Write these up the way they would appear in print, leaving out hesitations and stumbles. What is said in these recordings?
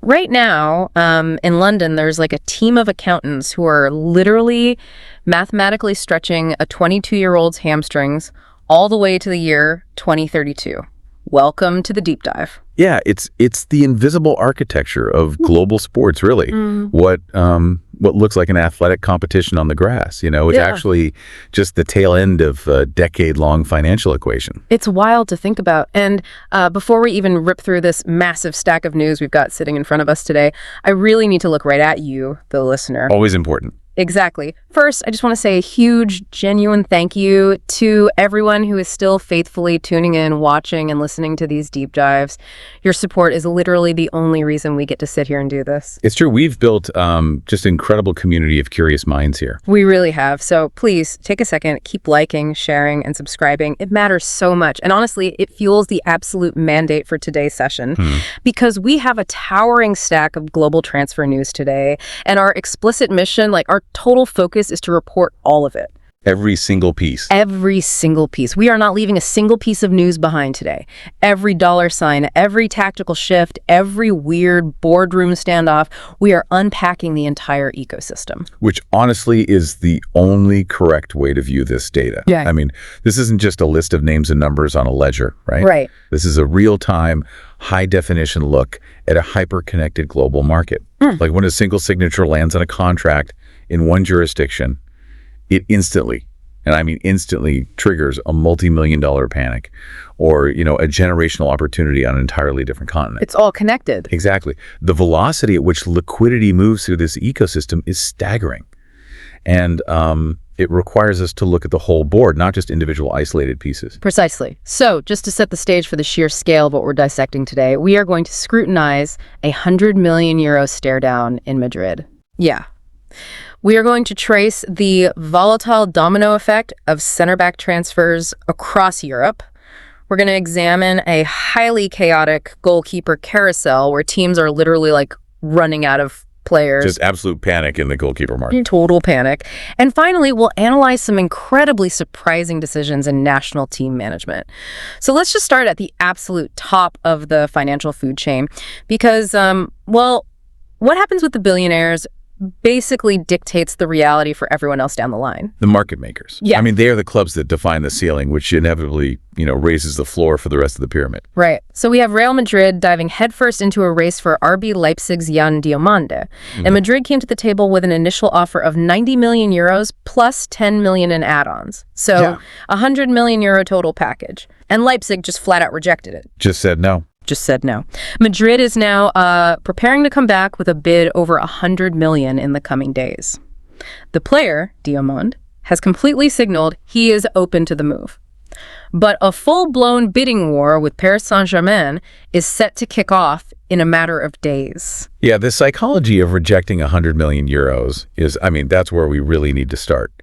Right now, in London, there's like a team of accountants who are literally mathematically stretching a 22-year-old's hamstrings all the way to the year 2032. Welcome to the deep dive. Yeah, it's the invisible architecture of global sports, really. What looks like an athletic competition on the grass, it's actually just the tail end of a decade-long financial equation. It's wild to think about. And before we even rip through this massive stack of news we've got sitting in front of us today, I really need to look right at you, the listener. Always important. Exactly. First, I just want to say a huge, genuine thank you to everyone who is still faithfully tuning in, watching, and listening to these deep dives. Your support is literally the only reason we get to sit here and do this. It's true. We've built just an incredible community of curious minds here. We really have. So please take a second, keep liking, sharing, and subscribing. It matters so much. And honestly, it fuels the absolute mandate for today's session because we have a towering stack of global transfer news today. And our explicit mission, like our total focus, is to report all of it. Every single piece. Every single piece. We are not leaving a single piece of news behind today. Every dollar sign, every tactical shift, every weird boardroom standoff, we are unpacking the entire ecosystem. Which honestly is the only correct way to view this data. Yeah. I mean, this isn't just a list of names and numbers on a ledger, right? Right. This is a real-time, high-definition look at a hyper-connected global market. Like when a single signature lands on a contract in one jurisdiction, it instantly, and I mean instantly, triggers a multi-million-dollar panic or, a generational opportunity on an entirely different continent. It's all connected. Exactly. The velocity at which liquidity moves through this ecosystem is staggering. And it requires us to look at the whole board, not just individual isolated pieces. Precisely. So just to set the stage for the sheer scale of what we're dissecting today, we are going to scrutinize a 100 million euro stare down in Madrid. Yeah. We are going to trace the volatile domino effect of center-back transfers across Europe. We're going to examine a highly chaotic goalkeeper carousel where teams are literally like running out of players. Just absolute panic in the goalkeeper market. Total panic. And finally, we'll analyze some incredibly surprising decisions in national team management. So let's just start at the absolute top of the financial food chain because, what happens with the billionaires basically dictates the reality for everyone else down the line. The market makers. Yeah. I mean, they are the clubs that define the ceiling, which inevitably, raises the floor for the rest of the pyramid. Right. So we have Real Madrid diving headfirst into a race for RB Leipzig's Yan Diomande. And Madrid came to the table with an initial offer of 90 million euros plus 10 million in add-ons. So 100 million euro total package. And Leipzig just flat out rejected it. Just said no. Madrid is now preparing to come back with a bid over 100 million in the coming days. The player, Diomande, has completely signaled he is open to the move. But a full-blown bidding war with Paris Saint-Germain is set to kick off in a matter of days. Yeah, the psychology of rejecting 100 million euros is, that's where we really need to start.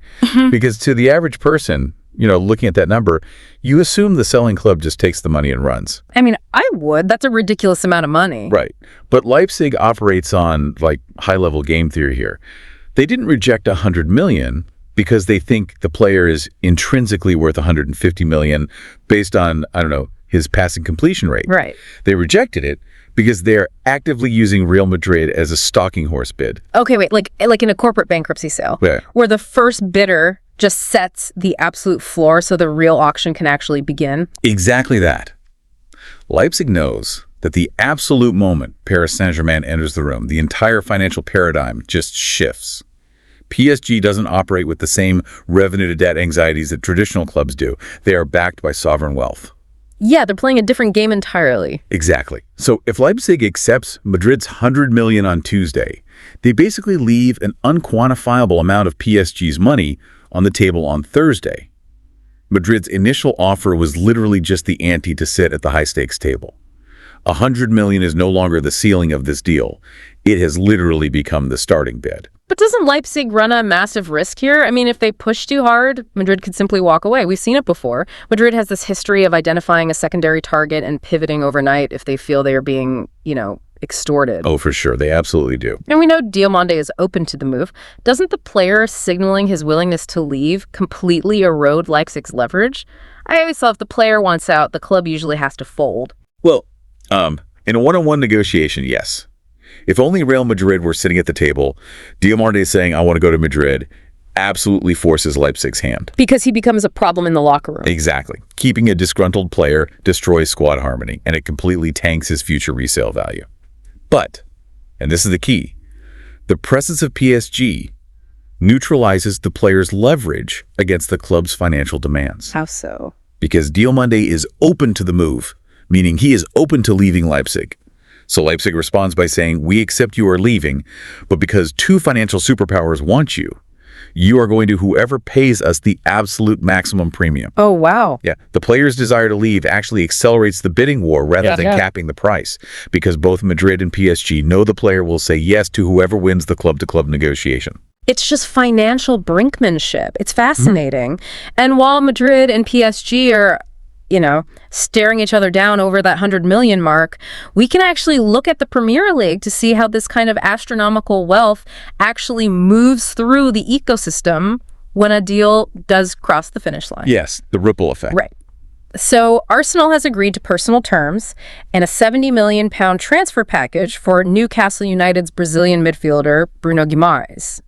Because to the average person, looking at that number, you assume the selling club just takes the money and runs. I would. That's a ridiculous amount of money. Right. But Leipzig operates on high-level game theory here. They didn't reject 100 million because they think the player is intrinsically worth 150 million based on, his passing completion rate. Right. They rejected it because they're actively using Real Madrid as a stalking horse bid. Okay, wait, like in a corporate bankruptcy sale, where the first bidder just sets the absolute floor so the real auction can actually begin? Exactly that. Leipzig knows that the absolute moment Paris Saint-Germain enters the room, the entire financial paradigm just shifts. PSG doesn't operate with the same revenue-to-debt anxieties that traditional clubs do. They are backed by sovereign wealth. Yeah, they're playing a different game entirely. Exactly. So if Leipzig accepts Madrid's 100 million on Tuesday, they basically leave an unquantifiable amount of PSG's money on the table on Thursday. Madrid's initial offer was literally just the ante to sit at the high-stakes table. 100 million is no longer the ceiling of this deal. It has literally become the starting bid. But doesn't Leipzig run a massive risk here? If they push too hard, Madrid could simply walk away. We've seen it before. Madrid has this history of identifying a secondary target and pivoting overnight if they feel they are being, extorted. Oh, for sure. They absolutely do. And we know Diomande is open to the move. Doesn't the player signaling his willingness to leave completely erode Leipzig's leverage? I always thought if the player wants out, the club usually has to fold. Well, in a one-on-one negotiation, yes. If only Real Madrid were sitting at the table, Diomande saying, I want to go to Madrid, absolutely forces Leipzig's hand. Because he becomes a problem in the locker room. Exactly. Keeping a disgruntled player destroys squad harmony, and it completely tanks his future resale value. But, and this is the key, the presence of PSG neutralizes the player's leverage against the club's financial demands. How so? Because Diomande is open to the move, meaning he is open to leaving Leipzig. So Leipzig responds by saying, we accept you are leaving, but because two financial superpowers want you, you are going to whoever pays us the absolute maximum premium. Oh, wow. Yeah, the player's desire to leave actually accelerates the bidding war rather than capping the price, because both Madrid and PSG know the player will say yes to whoever wins the club-to-club negotiation. It's just financial brinkmanship. It's fascinating. And while Madrid and PSG are, staring each other down over that 100 million mark, we can actually look at the Premier League to see how this kind of astronomical wealth actually moves through the ecosystem when a deal does cross the finish line. Yes, the ripple effect. Right. So Arsenal has agreed to personal terms and a £70 million transfer package for Newcastle United's Brazilian midfielder, Bruno Guimarães.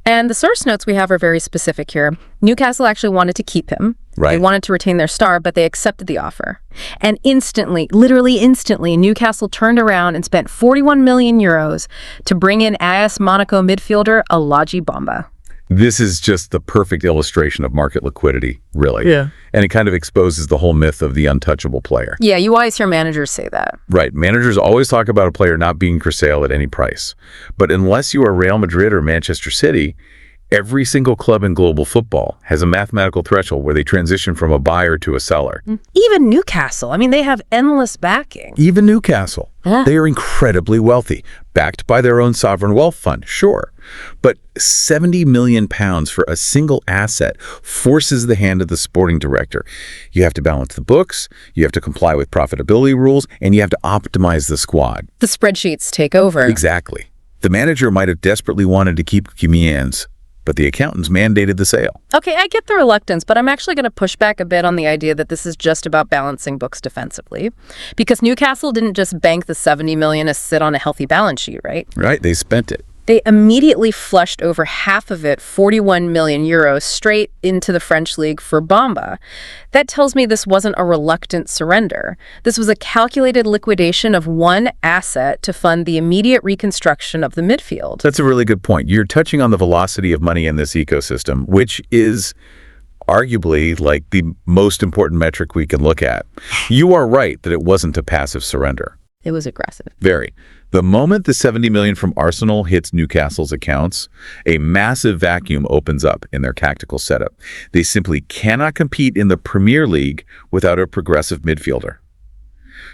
And the source notes we have are very specific here. Newcastle actually wanted to keep him. Right. They wanted to retain their star, but they accepted the offer. And instantly, literally instantly, Newcastle turned around and spent 41 million euros to bring in AS Monaco midfielder Alagi Bamba. This is just the perfect illustration of market liquidity, really. Yeah. And it kind of exposes the whole myth of the untouchable player. Yeah, you always hear managers say that. Right. Managers always talk about a player not being for sale at any price. But unless you are Real Madrid or Manchester City, every single club in global football has a mathematical threshold where they transition from a buyer to a seller. Even Newcastle. I mean, they have endless backing. Even Newcastle. They are incredibly wealthy, backed by their own sovereign wealth fund, sure. But £70 million for a single asset forces the hand of the sporting director. You have to balance the books, you have to comply with profitability rules, and you have to optimize the squad. The spreadsheets take over. Exactly. The manager might have desperately wanted to keep Guimarães, but the accountants mandated the sale. Okay, I get the reluctance, but I'm actually going to push back a bit on the idea that this is just about balancing books defensively, because Newcastle didn't just bank the 70 million to sit on a healthy balance sheet, right? Right, they spent it. They immediately flushed over half of it, 41 million euros, straight into the French league for Bamba. That tells me this wasn't a reluctant surrender. This was a calculated liquidation of one asset to fund the immediate reconstruction of the midfield. That's a really good point. You're touching on the velocity of money in this ecosystem, which is arguably like the most important metric we can look at. You are right that it wasn't a passive surrender. It was aggressive. Very. The moment the 70 million from Arsenal hits Newcastle's accounts, a massive vacuum opens up in their tactical setup. They simply cannot compete in the Premier League without a progressive midfielder.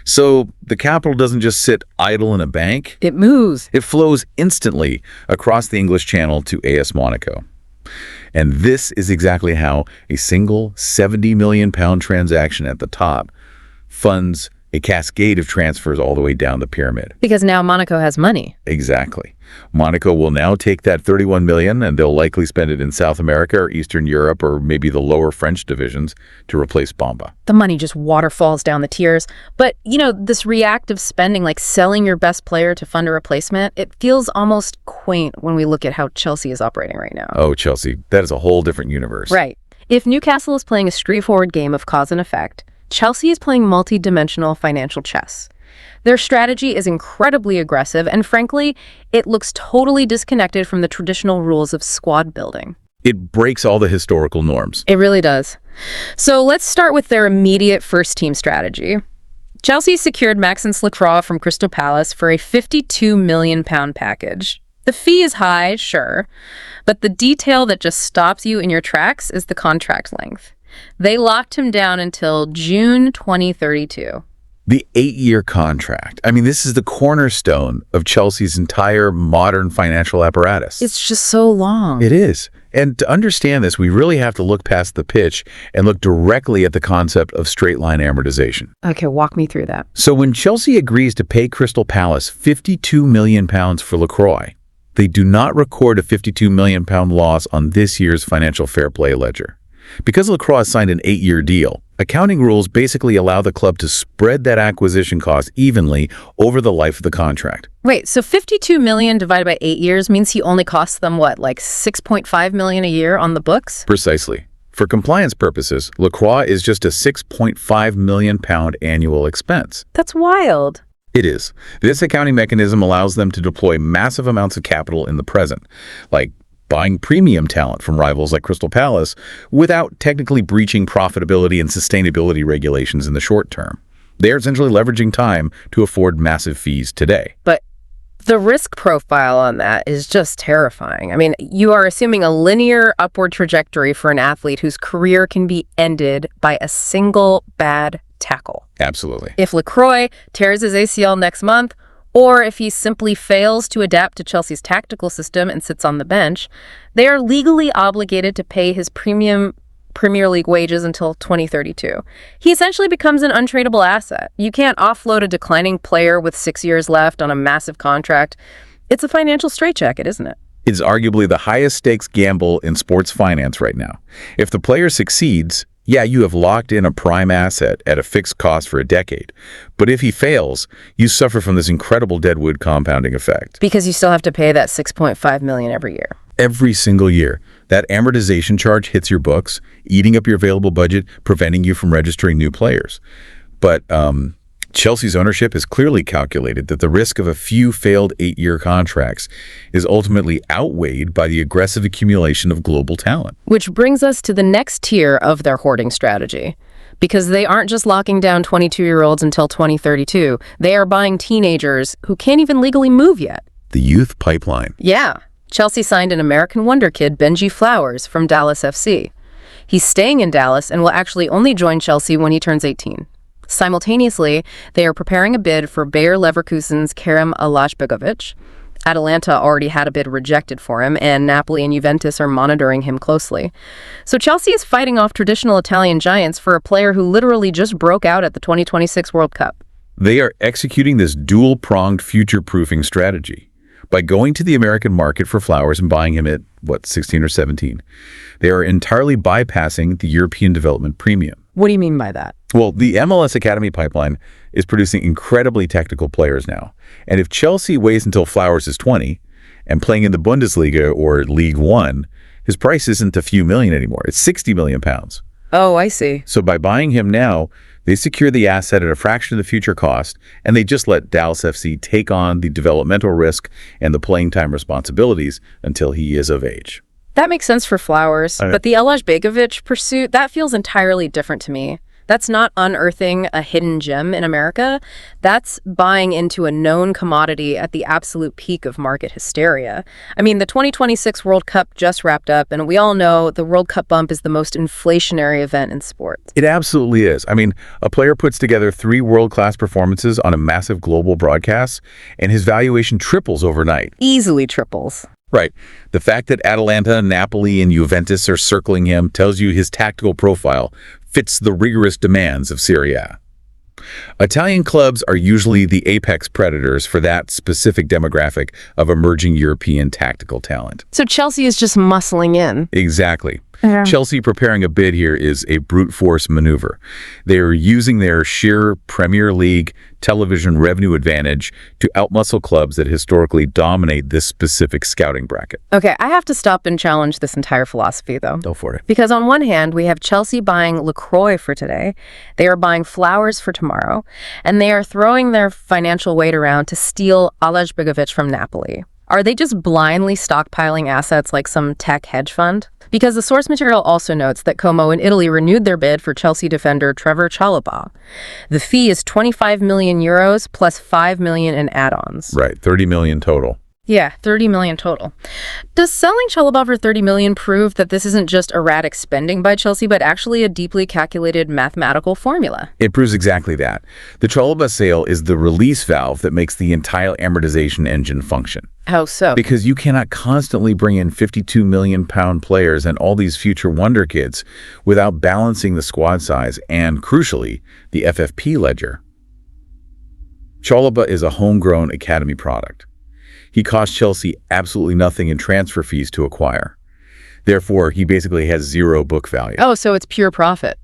So the capital doesn't just sit idle in a bank. It moves. It flows instantly across the English Channel to AS Monaco. And this is exactly how a single £70 million transaction at the top funds a cascade of transfers all the way down the pyramid. Because now Monaco has money. Exactly. Monaco will now take that 31 million and they'll likely spend it in South America or Eastern Europe or maybe the lower French divisions to replace Bamba. The money just waterfalls down the tiers. But, this reactive spending, like selling your best player to fund a replacement, it feels almost quaint when we look at how Chelsea is operating right now. Oh, Chelsea. That is a whole different universe. Right. If Newcastle is playing a straightforward game of cause and effect, Chelsea is playing multi-dimensional financial chess. Their strategy is incredibly aggressive, and frankly, it looks totally disconnected from the traditional rules of squad building. It breaks all the historical norms. It really does. So let's start with their immediate first-team strategy. Chelsea secured Maxence Lacroix from Crystal Palace for a £52 million package. The fee is high, sure, but the detail that just stops you in your tracks is the contract length. They locked him down until June 2032. The 8-year contract. I mean, this is the cornerstone of Chelsea's entire modern financial apparatus. It's just so long. It is. And to understand this, we really have to look past the pitch and look directly at the concept of straight-line amortization. Okay, walk me through that. So when Chelsea agrees to pay Crystal Palace £52 million for Lacroix, they do not record a £52 million loss on this year's financial fair play ledger. Because Lacroix signed an 8-year deal, Accounting rules basically allow the club to spread that acquisition cost evenly over the life of the contract. Wait, so 52 million divided by 8 years means he only costs them what, like 6.5 million a year on the books? Precisely. For compliance purposes, Lacroix is just a £6.5 million annual expense. That's wild. It is. This accounting mechanism allows them to deploy massive amounts of capital in the present, like buying premium talent from rivals like Crystal Palace without technically breaching profitability and sustainability regulations in the short term. They are essentially leveraging time to afford massive fees today. But the risk profile on that is just terrifying. I mean, you are assuming a linear upward trajectory for an athlete whose career can be ended by a single bad tackle. Absolutely. If Lacroix tears his ACL next month, or if he simply fails to adapt to Chelsea's tactical system and sits on the bench, they are legally obligated to pay his premium Premier League wages until 2032. He essentially becomes an untradeable asset. You can't offload a declining player with 6 years left on a massive contract. It's a financial straitjacket, isn't it? It's arguably the highest stakes gamble in sports finance right now. If the player succeeds, yeah, you have locked in a prime asset at a fixed cost for a decade. But if he fails, you suffer from this incredible deadwood compounding effect. Because you still have to pay that 6.5 million every year. Every single year, that amortization charge hits your books, eating up your available budget, preventing you from registering new players. But Chelsea's ownership has clearly calculated that the risk of a few failed 8-year contracts is ultimately outweighed by the aggressive accumulation of global talent. Which brings us to the next tier of their hoarding strategy. Because they aren't just locking down 22-year-olds until 2032, they are buying teenagers who can't even legally move yet. The youth pipeline. Yeah. Chelsea signed an American wonder kid, Benji Flowers, from Dallas FC. He's staying in Dallas and will actually only join Chelsea when he turns 18. Simultaneously, they are preparing a bid for Bayer Leverkusen's Kerem Alashbegovic. Atalanta already had a bid rejected for him, and Napoli and Juventus are monitoring him closely. So Chelsea is fighting off traditional Italian giants for a player who literally just broke out at the 2026 World Cup. They are executing this dual-pronged future-proofing strategy. By going to the American market for Flowers and buying him at, 16 or 17, they are entirely bypassing the European development premium. What do you mean by that? Well, the MLS Academy pipeline is producing incredibly technical players now. And if Chelsea waits until Flowers is 20 and playing in the Bundesliga or League One, his price isn't a few million anymore. It's 60 million pounds. Oh, I see. So by buying him now, they secure the asset at a fraction of the future cost, and they just let Dallas FC take on the developmental risk and the playing time responsibilities until he is of age. That makes sense for Flowers, but the Alashbegovic pursuit, that feels entirely different to me. That's not unearthing a hidden gem in America. That's buying into a known commodity at the absolute peak of market hysteria. I mean, the 2026 World Cup just wrapped up, and we all know the World Cup bump is the most inflationary event in sports. It absolutely is. I mean, a player puts together 3 world-class performances on a massive global broadcast, and his valuation triples overnight. Easily triples. Right. The fact that Atalanta, Napoli, and Juventus are circling him tells you his tactical profile fits the rigorous demands of Serie A. Italian clubs are usually the apex predators for that specific demographic of emerging European tactical talent. So Chelsea is just muscling in. Exactly. Chelsea preparing a bid here is a brute force maneuver. They are using their sheer Premier League television revenue advantage to outmuscle clubs that historically dominate this specific scouting bracket. Okay, I have to stop and challenge this entire philosophy, though. Go for it. Because on one hand, we have Chelsea buying Lacroix for today, they are buying Flowers for tomorrow, and they are throwing their financial weight around to steal Alashbegovic from Napoli. Are they just blindly stockpiling assets like some tech hedge fund? Because the source material also notes that Como in Italy renewed their bid for Chelsea defender Trevor Chalobah. The fee is 25 million euros plus 5 million in add-ons. Right, 30 million total. Yeah, 30 million total. Does selling Chalobah for 30 million prove that this isn't just erratic spending by Chelsea, but actually a deeply calculated mathematical formula? It proves exactly that. The Chalobah sale is the release valve that makes the entire amortization engine function. How so? Because you cannot constantly bring in 52 million pound players and all these future wonder kids without balancing the squad size and, crucially, the FFP ledger. Chalobah is a homegrown academy product. He cost Chelsea absolutely nothing in transfer fees to acquire. Therefore, he basically has zero book value. Oh, so it's pure profit.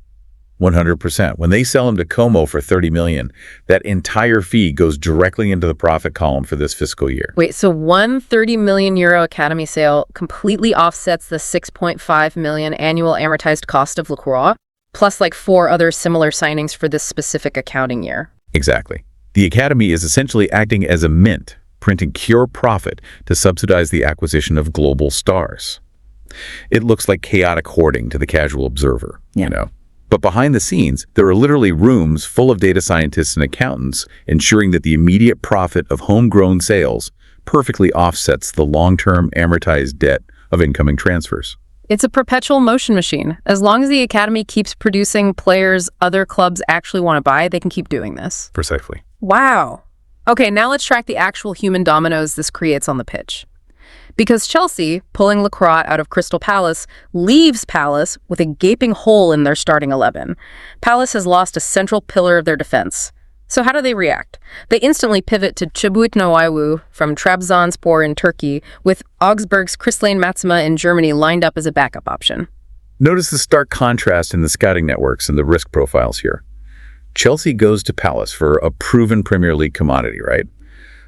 100%. When they sell him to Como for 30 million, that entire fee goes directly into the profit column for this fiscal year. Wait, so one 30 million euro academy sale completely offsets the 6.5 million annual amortized cost of Lacroix, plus like 4 other similar signings for this specific accounting year. Exactly. The academy is essentially acting as a mint, printing pure profit to subsidize the acquisition of global stars. It looks like chaotic hoarding to the casual observer, you know. But behind the scenes, there are literally rooms full of data scientists and accountants ensuring that the immediate profit of homegrown sales perfectly offsets the long-term amortized debt of incoming transfers. It's a perpetual motion machine. As long as the academy keeps producing players other clubs actually want to buy, they can keep doing this. Precisely. Wow. Okay, now let's track the actual human dominoes this creates on the pitch. Because Chelsea, pulling Lacroix out of Crystal Palace, leaves Palace with a gaping hole in their starting 11. Palace has lost a central pillar of their defense. So how do they react? They instantly pivot to Çubuknoğlu from Trabzonspor in Turkey, with Augsburg's Christian Matsima in Germany lined up as a backup option. Notice the stark contrast in the scouting networks and the risk profiles here. Chelsea goes to Palace for a proven Premier League commodity, right?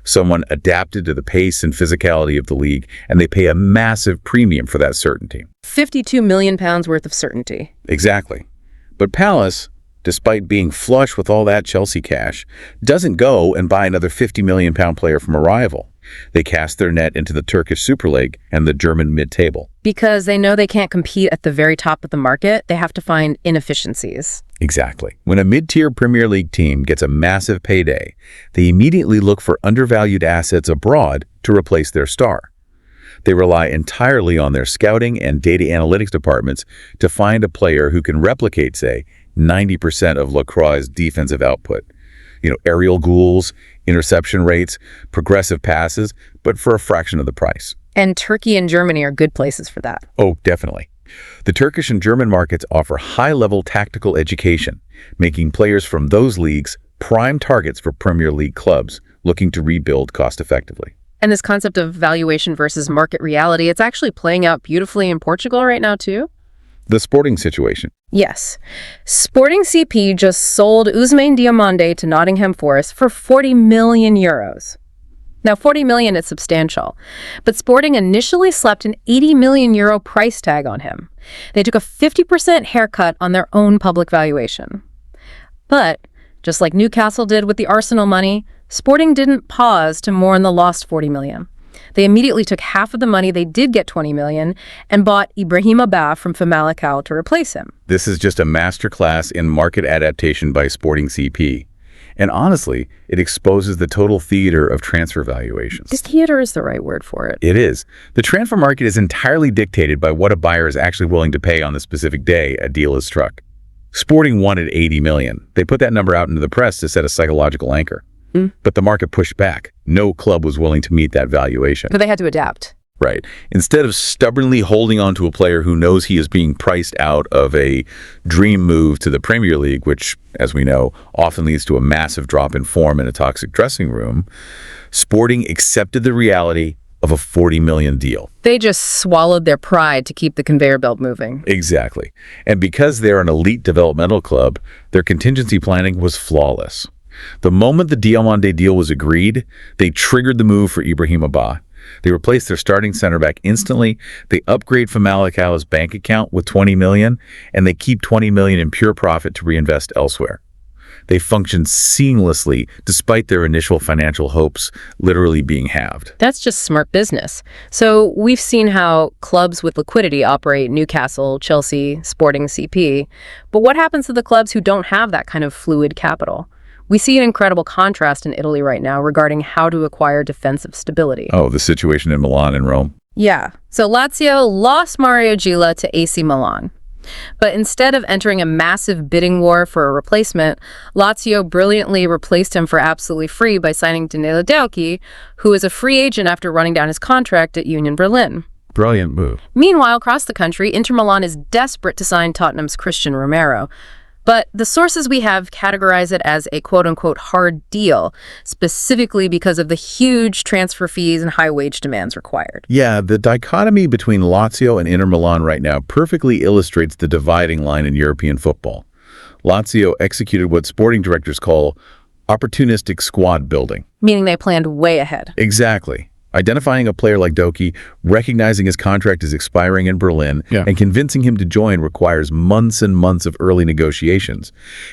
Someone adapted to the pace and physicality of the league, and they pay a massive premium for that certainty. £52 million worth of certainty. Exactly. But Palace, despite being flush with all that Chelsea cash, doesn't go and buy another £50 million player from a rival. They cast their net into the Turkish Super League and the German mid-table. Because they know they can't compete at the very top of the market, they have to find inefficiencies. Exactly. When a mid-tier Premier League team gets a massive payday, they immediately look for undervalued assets abroad to replace their star. They rely entirely on their scouting and data analytics departments to find a player who can replicate, say, 90% of Lacroix's defensive output. You know, aerial goals, interception rates, progressive passes, but for a fraction of the price. And Turkey and Germany are good places for that. Oh, definitely. The Turkish and German markets offer high-level tactical education, making players from those leagues prime targets for Premier League clubs looking to rebuild cost-effectively. And this concept of valuation versus market reality, it's actually playing out beautifully in Portugal right now, too. The Sporting situation. Yes. Sporting CP just sold Yan Diomande to Nottingham Forest for 40 million euros. Now, 40 million is substantial, but Sporting initially slapped an 80 million euro price tag on him. They took a 50% haircut on their own public valuation. But, just like Newcastle did with the Arsenal money, Sporting didn't pause to mourn the lost 40 million. They immediately took half of the money they did get 20 million and bought Ibrahima Ba from Famalicão to replace him. This is just a masterclass in market adaptation by Sporting CP. And honestly, it exposes the total theater of transfer valuations. This theater is the right word for it. It is. The transfer market is entirely dictated by what a buyer is actually willing to pay on the specific day a deal is struck. Sporting wanted 80 million. They put that number out into the press to set a psychological anchor. But the market pushed back. No club was willing to meet that valuation. But they had to adapt. Right. Instead of stubbornly holding on to a player who knows he is being priced out of a dream move to the Premier League, which, as we know, often leads to a massive drop in form in a toxic dressing room, Sporting accepted the reality of a 40 million deal. They just swallowed their pride to keep the conveyor belt moving. Exactly. And because they're an elite developmental club, their contingency planning was flawless. The moment the Diomande deal was agreed, they triggered the move for Ibrahima Ba. They replaced their starting center back instantly, they upgrade Famalicão's bank account with 20 million, and they keep 20 million in pure profit to reinvest elsewhere. They function seamlessly despite their initial financial hopes literally being halved. That's just smart business. So we've seen how clubs with liquidity operate: Newcastle, Chelsea, Sporting CP. But what happens to the clubs who don't have that kind of fluid capital? We see an incredible contrast in Italy right now regarding how to acquire defensive stability. Oh, the situation in Milan and Rome. Yeah. So Lazio lost Mario Gila to AC Milan. But instead of entering a massive bidding war for a replacement, Lazio brilliantly replaced him for absolutely free by signing Danilo Dauki, who is a free agent after running down his contract at Union Berlin. Brilliant move. Meanwhile, across the country, Inter Milan is desperate to sign Tottenham's Cristian Romero. But the sources we have categorize it as a quote-unquote hard deal, specifically because of the huge transfer fees and high wage demands required. Yeah, the dichotomy between Lazio and Inter Milan right now perfectly illustrates the dividing line in European football. Lazio executed what sporting directors call opportunistic squad building. Meaning they planned way ahead. Exactly. Identifying a player like Doki, recognizing his contract is expiring in Berlin, and convincing him to join requires months and months of early negotiations.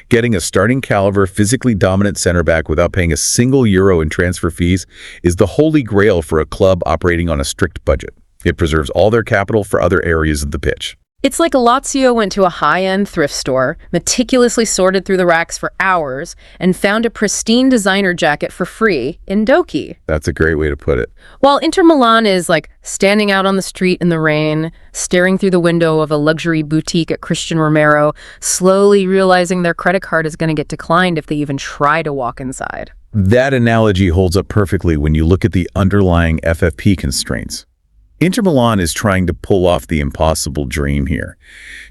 Getting a starting caliber, physically dominant center back without paying a single euro in transfer fees is the holy grail for a club operating on a strict budget. It preserves all their capital for other areas of the pitch. It's like Lazio went to a high-end thrift store, meticulously sorted through the racks for hours, and found a pristine designer jacket for free in Doki. That's a great way to put it. While Inter Milan is like standing out on the street in the rain, staring through the window of a luxury boutique at Cristian Romero, slowly realizing their credit card is going to get declined if they even try to walk inside. That analogy holds up perfectly when you look at the underlying FFP constraints. Inter Milan is trying to pull off the impossible dream here,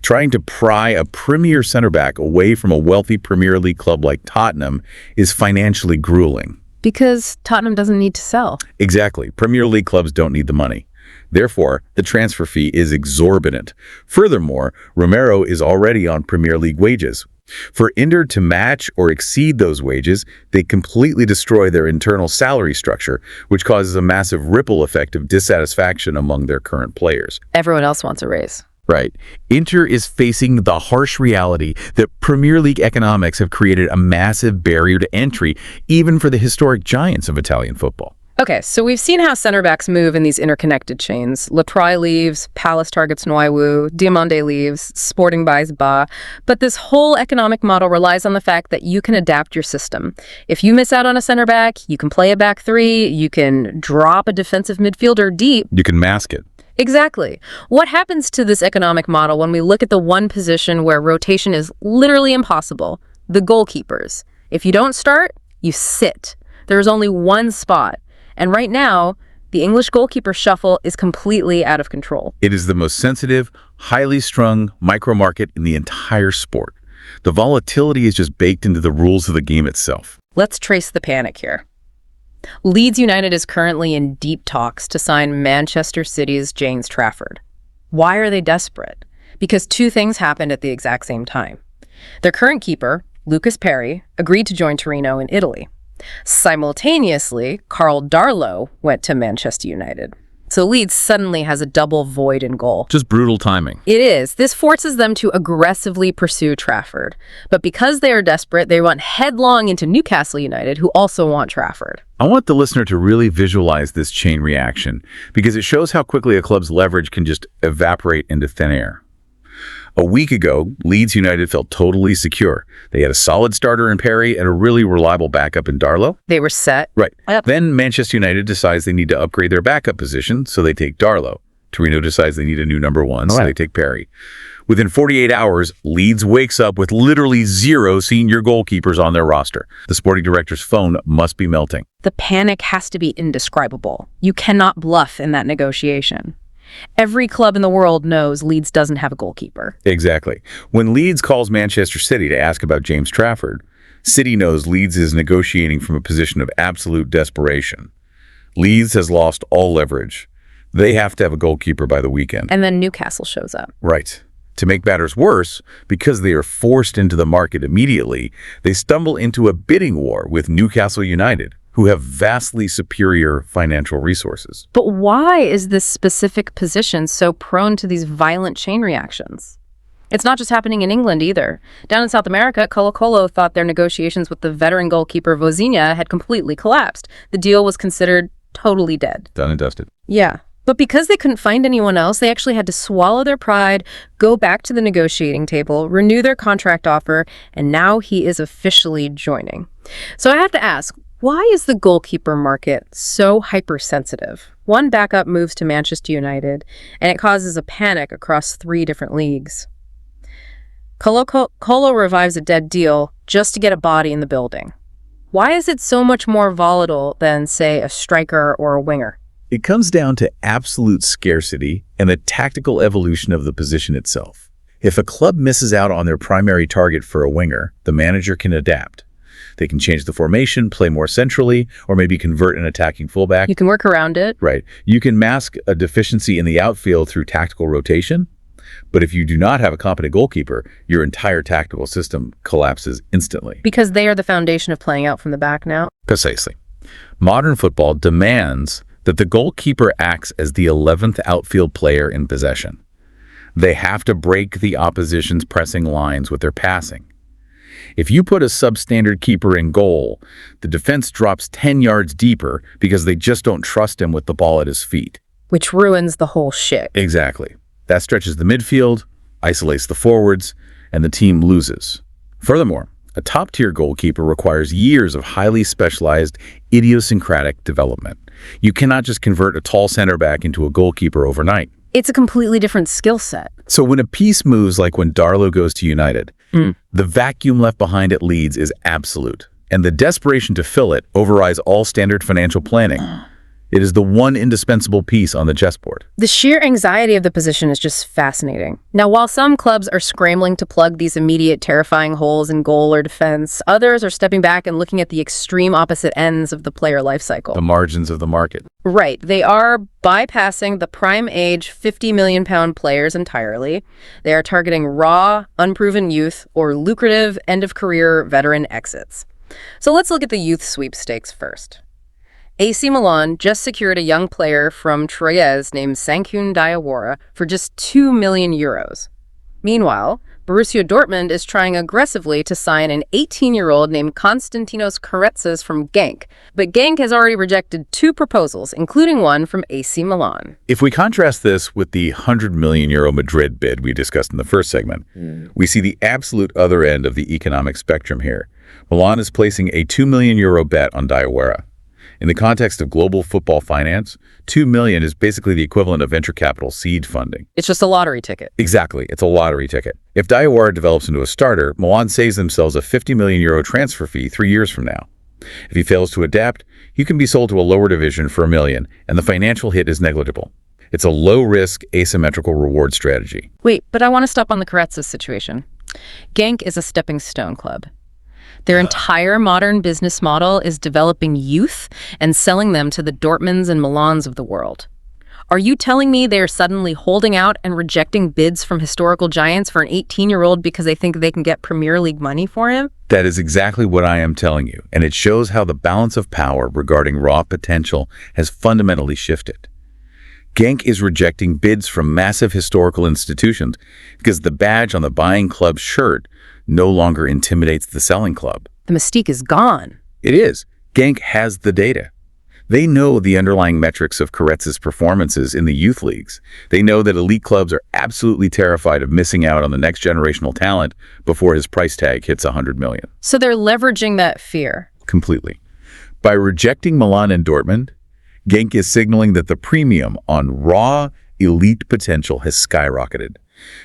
trying to pry a premier center back away from a wealthy Premier League club like Tottenham is financially grueling. Because Tottenham doesn't need to sell. Exactly. Premier League clubs don't need the money. Therefore, the transfer fee is exorbitant. Furthermore, Romero is already on Premier League wages. For Inter to match or exceed those wages, they completely destroy their internal salary structure, which causes a massive ripple effect of dissatisfaction among their current players. Everyone else wants a raise. Right. Inter is facing the harsh reality that Premier League economics have created a massive barrier to entry, even for the historic giants of Italian football. Okay, so we've seen how center backs move in these interconnected chains. Leprai leaves, Palace targets Nwaiwu, Diomande leaves, Sporting buys Ba. But this whole economic model relies on the fact that you can adapt your system. If you miss out on a center back, you can play a back three, you can drop a defensive midfielder deep. You can mask it. Exactly. What happens to this economic model when we look at the one position where rotation is literally impossible? The goalkeepers. If you don't start, you sit. There's only one spot. And right now, the English goalkeeper shuffle is completely out of control. It is the most sensitive, highly strung micro-market in the entire sport. The volatility is just baked into the rules of the game itself. Let's trace the panic here. Leeds United is currently in deep talks to sign Manchester City's James Trafford. Why are they desperate? Because two things happened at the exact same time. Their current keeper, Lucas Perry, agreed to join Torino in Italy. Simultaneously, Karl Darlow went to Manchester United. So Leeds suddenly has a double void in goal. Just brutal timing. It is. This forces them to aggressively pursue Trafford. But because they are desperate, they run headlong into Newcastle United, who also want Trafford. I want the listener to really visualize this chain reaction, because it shows how quickly a club's leverage can just evaporate into thin air. A week ago, Leeds United felt totally secure. They had a solid starter in Perry and a really reliable backup in Darlow. They were set. Right. Then Manchester United decides they need to upgrade their backup position, so they take Darlow. Torino decides they need a new number one, so they take Perry. Within 48 hours, Leeds wakes up with literally 0 senior goalkeepers on their roster. The sporting director's phone must be melting. The panic has to be indescribable. You cannot bluff in that negotiation. Every club in the world knows Leeds doesn't have a goalkeeper. Exactly. When Leeds calls Manchester City to ask about James Trafford, City knows Leeds is negotiating from a position of absolute desperation. Leeds has lost all leverage. They have to have a goalkeeper by the weekend. And then Newcastle shows up. Right. To make matters worse, because they are forced into the market immediately, they stumble into a bidding war with Newcastle United, who have vastly superior financial resources. But why is this specific position so prone to these violent chain reactions? It's not just happening in England either. Down in South America, Colo-Colo thought their negotiations with the veteran goalkeeper Vozinha had completely collapsed. The deal was considered totally dead. Done and dusted. Yeah. But because they couldn't find anyone else, they actually had to swallow their pride, go back to the negotiating table, renew their contract offer, and now he is officially joining. So I have to ask, why is the goalkeeper market so hypersensitive? One backup moves to Manchester United, and it causes a panic across 3 different leagues. Colo revives a dead deal just to get a body in the building. Why is it so much more volatile than, say, a striker or a winger? It comes down to absolute scarcity and the tactical evolution of the position itself. If a club misses out on their primary target for a winger, the manager can adapt. They can change the formation, play more centrally, or maybe convert an attacking fullback. You can work around it. Right. You can mask a deficiency in the outfield through tactical rotation. But if you do not have a competent goalkeeper, your entire tactical system collapses instantly. Because they are the foundation of playing out from the back now? Precisely. Modern football demands that the goalkeeper acts as the 11th outfield player in possession. They have to break the opposition's pressing lines with their passing. If you put a substandard keeper in goal, the defense drops 10 yards deeper because they just don't trust him with the ball at his feet. Which ruins the whole shit. Exactly. That stretches the midfield, isolates the forwards, and the team loses. Furthermore, a top-tier goalkeeper requires years of highly specialized, idiosyncratic development. You cannot just convert a tall center back into a goalkeeper overnight. It's a completely different skill set. So when a piece moves like when Darlow goes to United, the vacuum left behind at Leeds is absolute, and the desperation to fill it overrides all standard financial planning. It is the one indispensable piece on the chessboard. The sheer anxiety of the position is just fascinating. Now, while some clubs are scrambling to plug these immediate, terrifying holes in goal or defense, others are stepping back and looking at the extreme opposite ends of the player life cycle. The margins of the market. Right. They are bypassing the prime age 50 million pound players entirely. They are targeting raw, unproven youth or lucrative end-of-career veteran exits. So let's look at the youth sweepstakes first. AC Milan just secured a young player from Troyes named Yan Diomande for just 2 million euros. Meanwhile, Borussia Dortmund is trying aggressively to sign an 18-year-old named Konstantinos Karetzas from Genk, but Genk has already rejected 2 proposals, including one from AC Milan. If we contrast this with the €100 million Madrid bid we discussed in the first segment, we see the absolute other end of the economic spectrum here. Milan is placing a €2 million bet on Diawara. In the context of global football finance, $2 million is basically the equivalent of venture capital seed funding. It's just a lottery ticket. Exactly. It's a lottery ticket. If Diawara develops into a starter, Milan saves themselves a €50 million transfer fee 3 years from now. If he fails to adapt, he can be sold to a lower division for $1 million, and the financial hit is negligible. It's a low-risk, asymmetrical reward strategy. Wait, but I want to stop on the Karetzas situation. Genk is a stepping stone club. Their entire modern business model is developing youth and selling them to the Dortmunds and Milans of the world. Are you telling me they're suddenly holding out and rejecting bids from historical giants for an 18-year-old because they think they can get Premier League money for him? That is exactly what I am telling you, and it shows how the balance of power regarding raw potential has fundamentally shifted. Genk is rejecting bids from massive historical institutions because the badge on the buying club's shirt no longer intimidates the selling club. The mystique is gone. It is. Genk has the data. They know the underlying metrics of Karetz's performances in the youth leagues. They know that elite clubs are absolutely terrified of missing out on the next generational talent before his price tag hits $100 million. So they're leveraging that fear. Completely. By rejecting Milan and Dortmund, Genk is signaling that the premium on raw, elite potential has skyrocketed.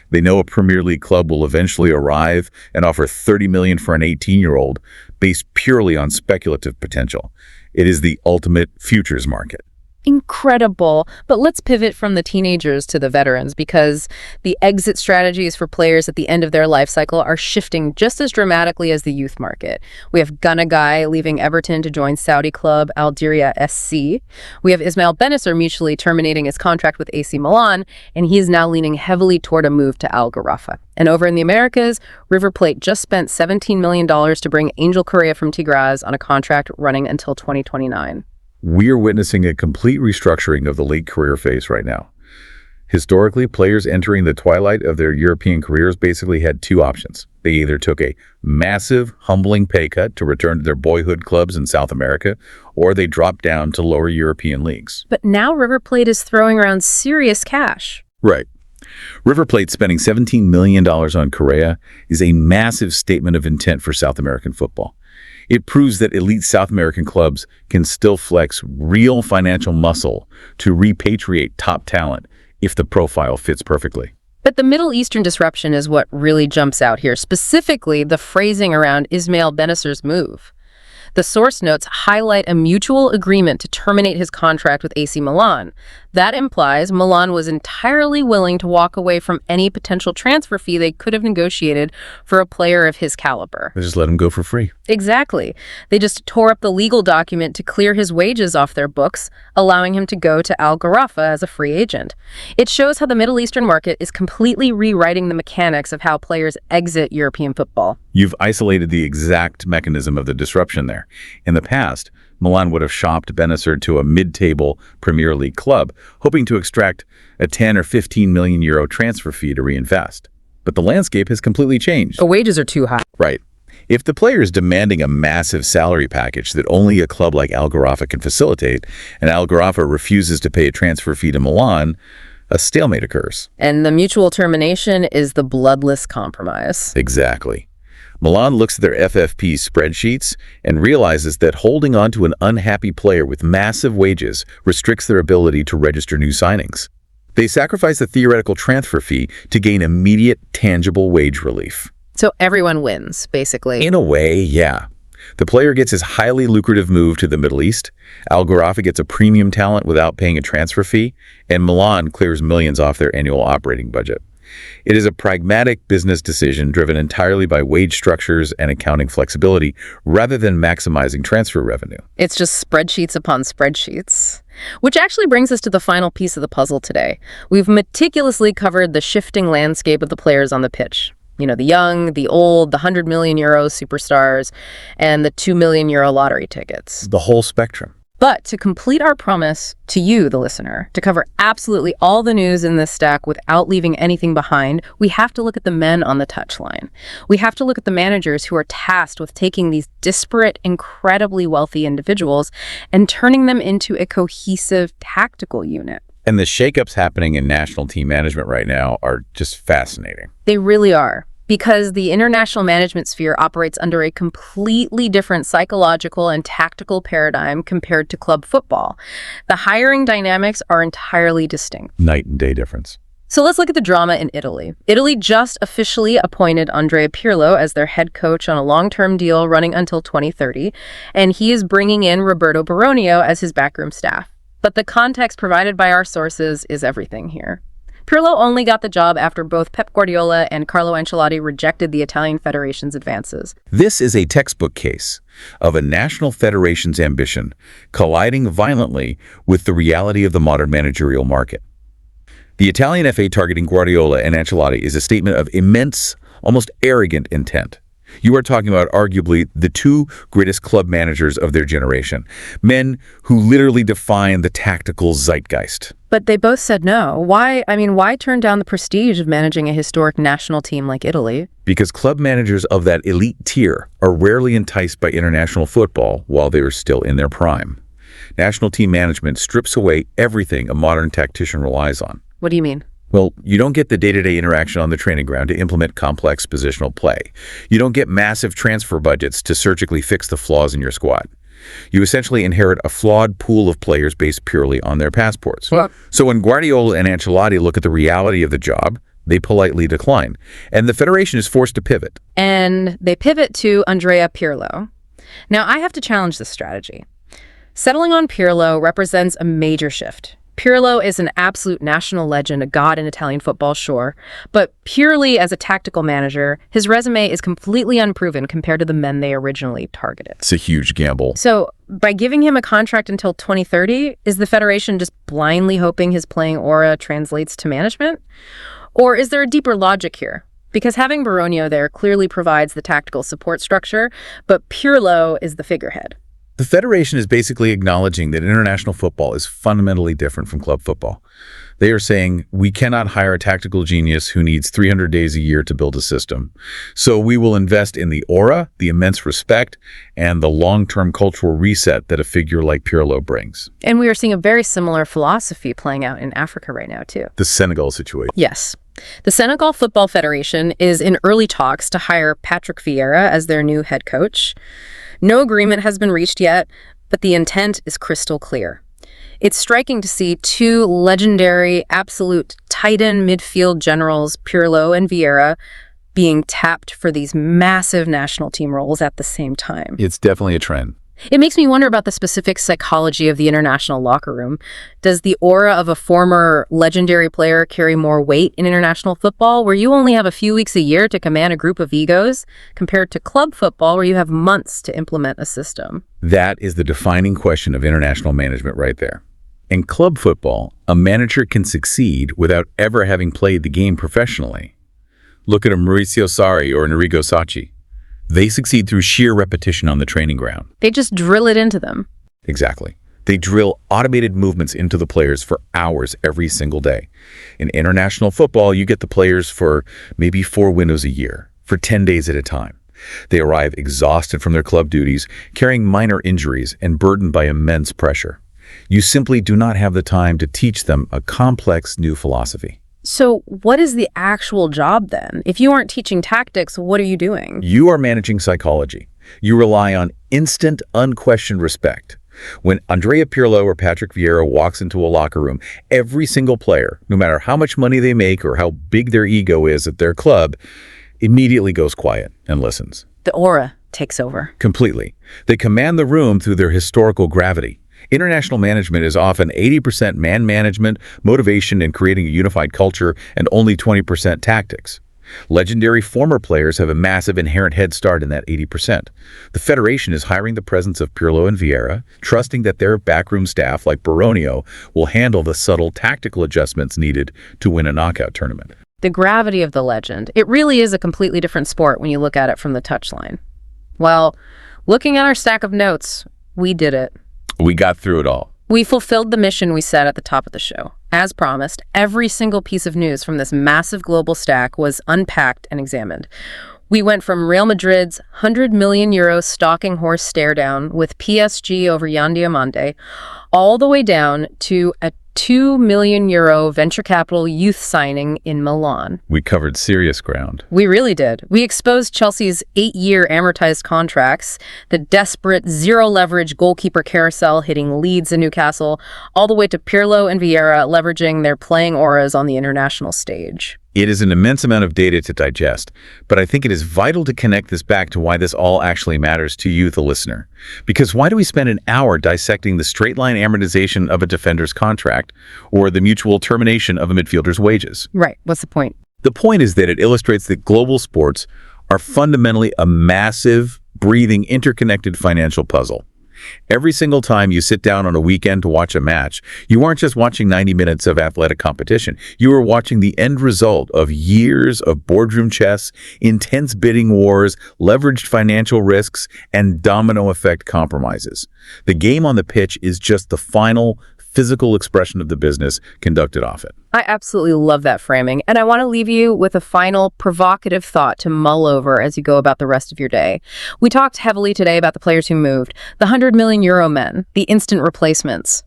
They know a Premier League club will eventually arrive and offer $30 million for an 18-year-old based purely on speculative potential. It is the ultimate futures market. Incredible. But let's pivot from the teenagers to the veterans, because the exit strategies for players at the end of their life cycle are shifting just as dramatically as the youth market. We have Guy leaving Everton to join Saudi club Algeria SC. We have Ismail Benacer mutually terminating his contract with AC Milan, and he is now leaning heavily toward a move to Al Gharafa. And over in the Americas, River Plate just spent $17 million to bring Angel Correa from Tigres on a contract running until 2029. We're witnessing a complete restructuring of the late career phase right now. Historically, players entering the twilight of their European careers basically had 2 options. They either took a massive, humbling pay cut to return to their boyhood clubs in South America, or they dropped down to lower European leagues. But now River Plate is throwing around serious cash. Right. River Plate spending $17 million on Correa is a massive statement of intent for South American football. It proves that elite South American clubs can still flex real financial muscle to repatriate top talent if the profile fits perfectly. But the Middle Eastern disruption is what really jumps out here, specifically the phrasing around Ismail Benacer's move. The source notes highlight a mutual agreement to terminate his contract with AC Milan. That implies Milan was entirely willing to walk away from any potential transfer fee they could have negotiated for a player of his caliber. They just let him go for free. Exactly. They just tore up the legal document to clear his wages off their books, allowing him to go to Al Gharafa as a free agent. It shows how the Middle Eastern market is completely rewriting the mechanics of how players exit European football. You've isolated the exact mechanism of the disruption there. In the past, Milan would have shopped Benacer to a mid-table Premier League club, hoping to extract a 10 or 15 million euro transfer fee to reinvest. But the landscape has completely changed. The wages are too high. Right. If the player is demanding a massive salary package that only a club like Al Gharafa can facilitate, and Al Gharafa refuses to pay a transfer fee to Milan, a stalemate occurs. And the mutual termination is the bloodless compromise. Exactly. Milan looks at their FFP spreadsheets and realizes that holding on to an unhappy player with massive wages restricts their ability to register new signings. They sacrifice the theoretical transfer fee to gain immediate, tangible wage relief. So everyone wins, basically. In a way, yeah. The player gets his highly lucrative move to the Middle East, Al Gharafa gets a premium talent without paying a transfer fee, and Milan clears millions off their annual operating budget. It is a pragmatic business decision driven entirely by wage structures and accounting flexibility rather than maximizing transfer revenue. It's just spreadsheets upon spreadsheets. Which actually brings us to the final piece of the puzzle today. We've meticulously covered the shifting landscape of the players on the pitch. You know, the young, the old, the 100 million euro superstars, and the 2 million euro lottery tickets. The whole spectrum. But to complete our promise to you, the listener, to cover absolutely all the news in this stack without leaving anything behind, we have to look at the men on the touchline. We have to look at the managers who are tasked with taking these disparate, incredibly wealthy individuals and turning them into a cohesive tactical unit. And the shakeups happening in national team management right now are just fascinating. They really are. Because the international management sphere operates under a completely different psychological and tactical paradigm compared to club football. The hiring dynamics are entirely distinct. Night and day difference. So let's look at the drama in Italy. Italy just officially appointed Andrea Pirlo as their head coach on a long-term deal running until 2030, and he is bringing in Roberto Baronio as his backroom staff. But the context provided by our sources is everything here. Pirlo only got the job after both Pep Guardiola and Carlo Ancelotti rejected the Italian federation's advances. This is a textbook case of a national federation's ambition colliding violently with the reality of the modern managerial market. The Italian FA targeting Guardiola and Ancelotti is a statement of immense, almost arrogant intent. You are talking about arguably the two greatest club managers of their generation, men who literally define the tactical zeitgeist. But they both said no. Why turn down the prestige of managing a historic national team like Italy? Because club managers of that elite tier are rarely enticed by international football while they are still in their prime. National team management strips away everything a modern tactician relies on. What do you mean? Well, you don't get the day-to-day interaction on the training ground to implement complex positional play. You don't get massive transfer budgets to surgically fix the flaws in your squad. You essentially inherit a flawed pool of players based purely on their passports. What? So when Guardiola and Ancelotti look at the reality of the job, they politely decline. And the federation is forced to pivot. And they pivot to Andrea Pirlo. Now, I have to challenge this strategy. Settling on Pirlo represents a major shift. Pirlo is an absolute national legend, a god in Italian football, sure. But purely as a tactical manager, his resume is completely unproven compared to the men they originally targeted. It's a huge gamble. So by giving him a contract until 2030, is the federation just blindly hoping his playing aura translates to management? Or is there a deeper logic here? Because having Baronio there clearly provides the tactical support structure, but Pirlo is the figurehead. The federation is basically acknowledging that international football is fundamentally different from club football. They are saying, we cannot hire a tactical genius who needs 300 days a year to build a system. So we will invest in the aura, the immense respect, and the long-term cultural reset that a figure like Pirlo brings. And we are seeing a very similar philosophy playing out in Africa right now, too. The Senegal situation. Yes. The Senegal Football Federation is in early talks to hire Patrick Vieira as their new head coach. No agreement has been reached yet, but the intent is crystal clear. It's striking to see two legendary, absolute titan midfield generals, Pirlo and Vieira, being tapped for these massive national team roles at the same time. It's definitely a trend. It makes me wonder about the specific psychology of the international locker room. Does the aura of a former legendary player carry more weight in international football, where you only have a few weeks a year to command a group of egos, compared to club football, where you have months to implement a system? That is the defining question of international management right there. In club football, a manager can succeed without ever having played the game professionally. Look at a Maurizio Sarri or an Arrigo Sacchi. They succeed through sheer repetition on the training ground. They just drill it into them. Exactly. They drill automated movements into the players for hours every single day. In international football, you get the players for maybe 4 windows a year, for 10 days at a time. They arrive exhausted from their club duties, carrying minor injuries and burdened by immense pressure. You simply do not have the time to teach them a complex new philosophy. So what is the actual job then? If you aren't teaching tactics, what are you doing? You are managing psychology. You rely on instant, unquestioned respect. When Andrea Pirlo or Patrick Vieira walks into a locker room, every single player, no matter how much money they make or how big their ego is at their club, immediately goes quiet and listens. The aura takes over. Completely. They command the room through their historical gravity. International management is often 80% man management, motivation, and creating a unified culture, and only 20% tactics. Legendary former players have a massive inherent head start in that 80%. The Federation is hiring the presence of Pirlo and Vieira, trusting that their backroom staff, like Baronio, will handle the subtle tactical adjustments needed to win a knockout tournament. The gravity of the legend. It really is a completely different sport when you look at it from the touchline. Well, looking at our stack of notes, we did it. We got through it all. We fulfilled the mission we set at the top of the show. As promised, every single piece of news from this massive global stack was unpacked and examined. We went from Real Madrid's €100 million stalking horse stare down with PSG over Yan Diomande, all the way down to a €2 million venture capital youth signing in Milan. We covered serious ground. We really did. We exposed Chelsea's 8-year amortized contracts, the desperate zero-leverage goalkeeper carousel hitting Leeds and Newcastle, all the way to Pirlo and Vieira leveraging their playing auras on the international stage. It is an immense amount of data to digest, but I think it is vital to connect this back to why this all actually matters to you, the listener. Because why do we spend an hour dissecting the straight-line amortization of a defender's contract or the mutual termination of a midfielder's wages? Right. What's the point? The point is that it illustrates that global sports are fundamentally a massive, breathing, interconnected financial puzzle. Every single time you sit down on a weekend to watch a match, you aren't just watching 90 minutes of athletic competition. You are watching the end result of years of boardroom chess, intense bidding wars, leveraged financial risks, and domino effect compromises. The game on the pitch is just the final physical expression of the business conducted off it. I absolutely love that framing, and I want to leave you with a final provocative thought to mull over as you go about the rest of your day. We talked heavily today about the players who moved, the €100 million men, the instant replacements.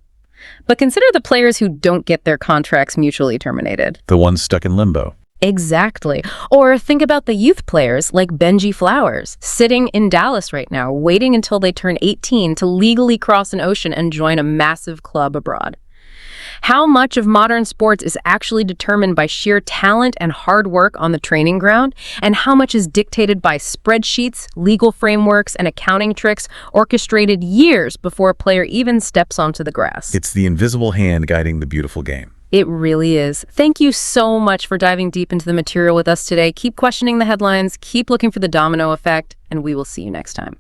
But consider the players who don't get their contracts mutually terminated. The ones stuck in limbo. Exactly. Or think about the youth players like Benji Flowers, sitting in Dallas right now, waiting until they turn 18 to legally cross an ocean and join a massive club abroad. How much of modern sports is actually determined by sheer talent and hard work on the training ground, and how much is dictated by spreadsheets, legal frameworks, and accounting tricks orchestrated years before a player even steps onto the grass? It's the invisible hand guiding the beautiful game. It really is. Thank you so much for diving deep into the material with us today. Keep questioning the headlines, keep looking for the domino effect, and we will see you next time.